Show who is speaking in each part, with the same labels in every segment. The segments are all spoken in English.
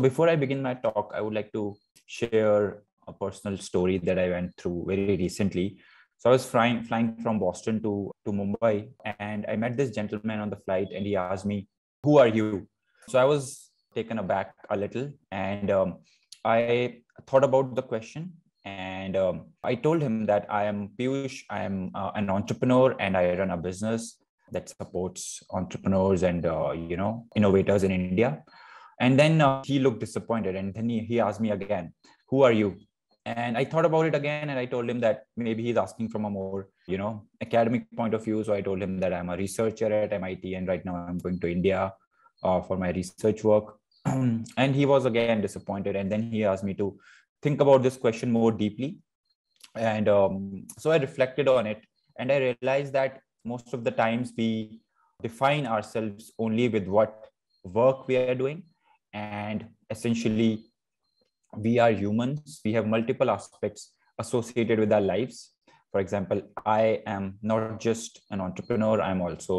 Speaker 1: Before I begin my talk, I would like to share a personal story that I went through very recently. So I was flying from Boston to Mumbai, and I met this gentleman on the flight, and he asked me, "Who are you?" So I was taken aback a little, and I thought about the question, and I told him that I am Piyush. I am an entrepreneur, and I run a business that supports entrepreneurs and innovators in India. And then he looked disappointed, and then he asked me again, "Who are you?" And I thought about it again, and I told him that maybe he's asking from a more, academic point of view. So I told him that I'm a researcher at MIT, and right now I'm going to India for my research work. And he was again disappointed. And then he asked me to think about this question more deeply. And so I reflected on it, and I realized that most of the times we define ourselves only with what work we are doing. And essentially, we are humans. We have multiple aspects associated with our lives. For example, I am not just an entrepreneur, I'm also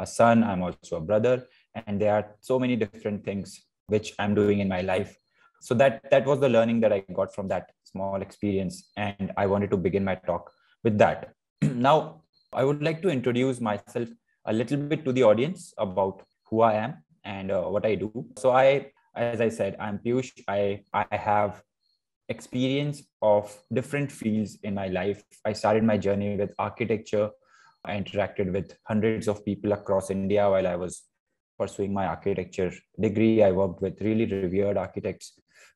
Speaker 1: a son, I'm also a brother, and there are so many different things which I'm doing in my life. So that was the learning that I got from that small experience, and I wanted to begin my talk with that. Now, I would like to introduce myself a little bit to the audience about who I am and what I do. So as I said, I'm Piyush. I have experience of different fields in my life. I started my journey with architecture. I interacted with hundreds of people across India while I was pursuing my architecture degree. I worked with really revered architects.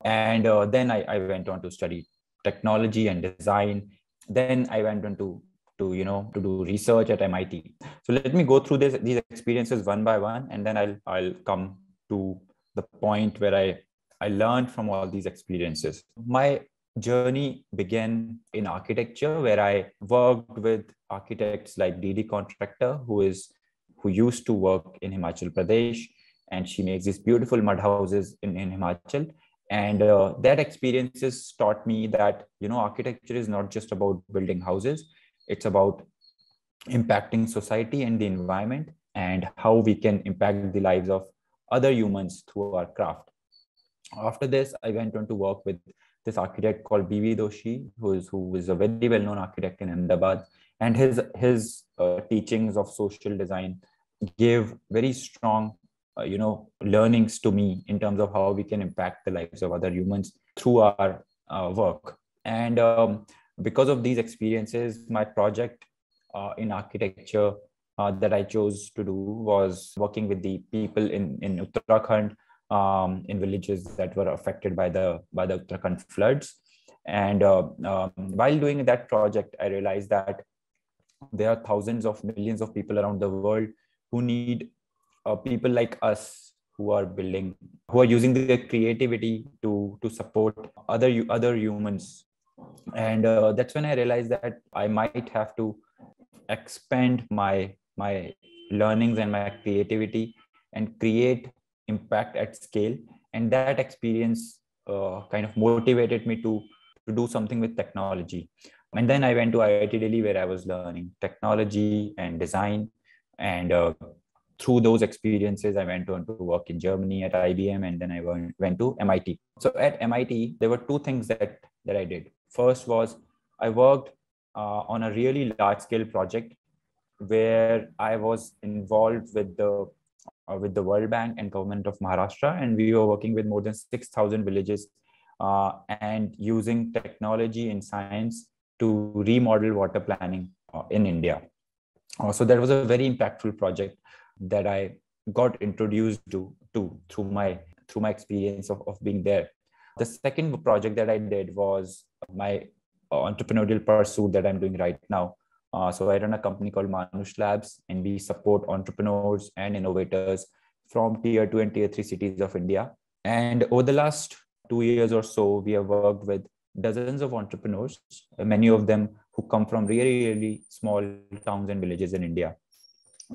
Speaker 1: And then I went on to study technology and design. Then I went on to do research at MIT. So let me go through these experiences one by one, and then I'll come to the point where I learned from all these experiences. My journey began in architecture, where I worked with architects like DD Contractor, who used to work in Himachal Pradesh, and she makes these beautiful mud houses in Himachal. And that experiences taught me that architecture is not just about building houses; it's about impacting society and the environment, and how we can impact the lives of other humans through our craft. After this, I went on to work with this architect called B.V. Doshi, who is a very well-known architect in Ahmedabad, and his teachings of social design gave very strong, learnings to me in terms of how we can impact the lives of other humans through our work. And because of these experiences, my project in architecture that I chose to do was working with the people in Uttarakhand, in villages that were affected by the Uttarakhand floods. And while doing that project, I realized that there are thousands of millions of people around the world who need people like us, who are using their creativity to support other humans. And that's when I realized that I might have to expand my learnings and my creativity and create impact at scale. And that experience kind of motivated me to do something with technology. And then I went to IIT Delhi, where I was learning technology and design. And through those experiences, I went on to work in Germany at IBM, and then I went to MIT. So at MIT, there were two things that I did. First was I worked on a really large scale project where I was involved with the World Bank and government of Maharashtra, and we were working with more than 6,000 villages and using technology and science to remodel water planning in India. So that was a very impactful project that I got introduced to through my experience of being there. The second project that I did was my entrepreneurial pursuit that I'm doing right now. So I run a company called Manush Labs, and we support entrepreneurs and innovators from tier 2 and tier 3 cities of India. And over the last 2 years or so, we have worked with dozens of entrepreneurs, many of them who come from really, really small towns and villages in India.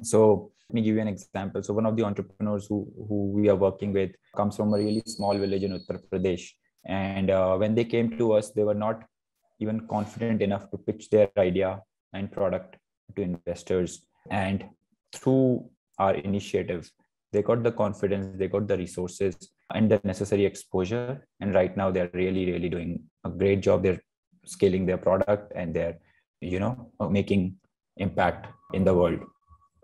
Speaker 1: So let me give you an example. So one of the entrepreneurs who we are working with comes from a really small village in Uttar Pradesh. And when they came to us, they were not even confident enough to pitch their idea and product to investors. And through our initiative, they got the confidence, they got the resources, and the necessary exposure. And right now they're really doing a great job. They're scaling their product and they're, making impact in the world.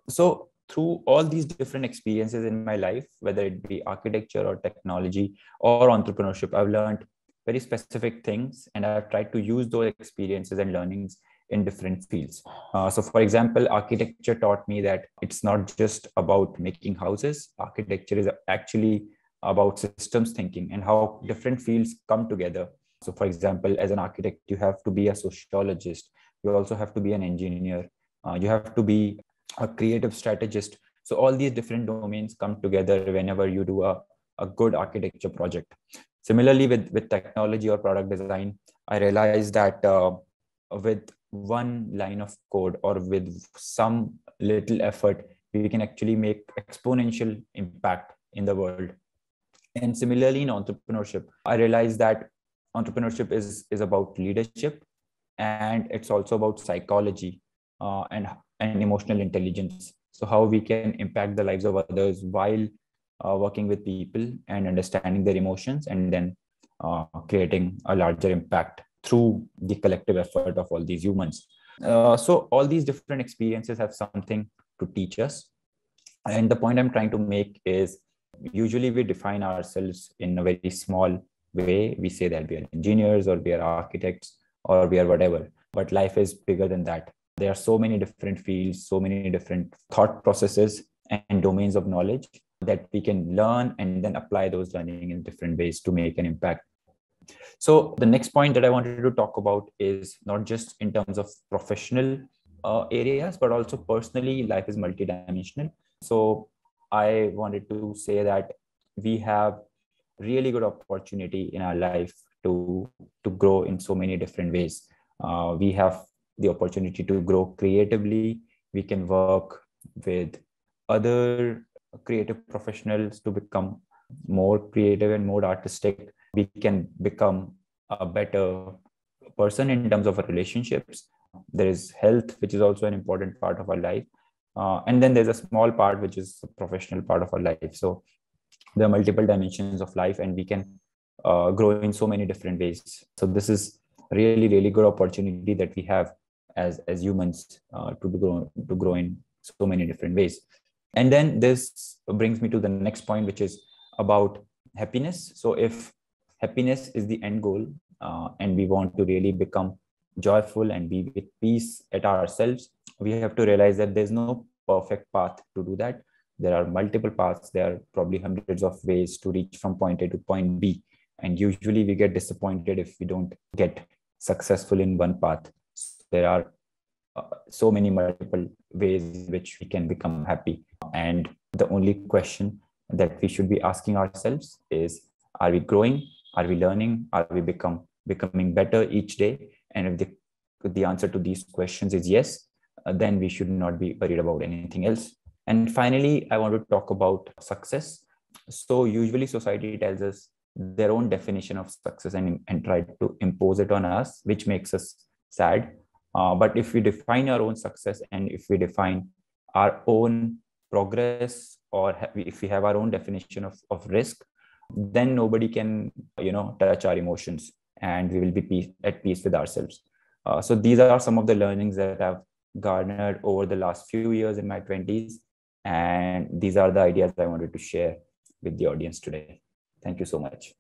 Speaker 1: So through all these different experiences in my life, whether it be architecture or technology or entrepreneurship, I've learned very specific things, and I've tried to use those experiences and learnings in different fields. So for example, architecture taught me that it's not just about making houses. Architecture is actually about systems thinking and how different fields come together. So for example, as an architect, you have to be a sociologist, you also have to be an engineer, you have to be a creative strategist. So all these different domains come together whenever you do a good architecture project. Similarly, with technology or product design, I realized that with one line of code or with some little effort, we can actually make exponential impact in the world. And similarly, in entrepreneurship, I realized that entrepreneurship is about leadership, and it's also about psychology and emotional intelligence. So how we can impact the lives of others while working with people and understanding their emotions, and then creating a larger impact through the collective effort of all these humans. So all these different experiences have something to teach us. And the point I'm trying to make is, usually we define ourselves in a very small way. We say that we are engineers or we are architects or we are whatever, but life is bigger than that. There are so many different fields, so many different thought processes and domains of knowledge that we can learn and then apply those learning in different ways to make an impact. So the next point that I wanted to talk about is not just in terms of professional areas, but also personally, life is multidimensional. So I wanted to say that we have really good opportunity in our life to grow in so many different ways. We have the opportunity to grow creatively. We can work with other creative professionals to become more creative and more artistic. We can become a better person in terms of our relationships. There is health, which is also an important part of our life. And then there's a small part, which is the professional part of our life. So there are multiple dimensions of life, and we can grow in so many different ways. So this is really good opportunity that we have as humans to grow in so many different ways. And then this brings me to the next point, which is about happiness. So if happiness is the end goal, and we want to really become joyful and be with peace at ourselves, we have to realize that there's no perfect path to do that. There are multiple paths. There are probably hundreds of ways to reach from point A to point B. And usually we get disappointed if we don't get successful in one path. There are so many multiple ways in which we can become happy. And the only question that we should be asking ourselves is, are we growing? Are we learning? Are we becoming better each day? And if the answer to these questions is yes, then we should not be worried about anything else. And finally, I want to talk about success. So usually society tells us their own definition of success and try to impose it on us, which makes us sad. But if we define our own success, and if we define our own progress, or if we have our own definition of risk, then nobody can, touch our emotions, and we will be at peace with ourselves. So these are some of the learnings that I've garnered over the last few years in my 20s. And these are the ideas I wanted to share with the audience today. Thank you so much.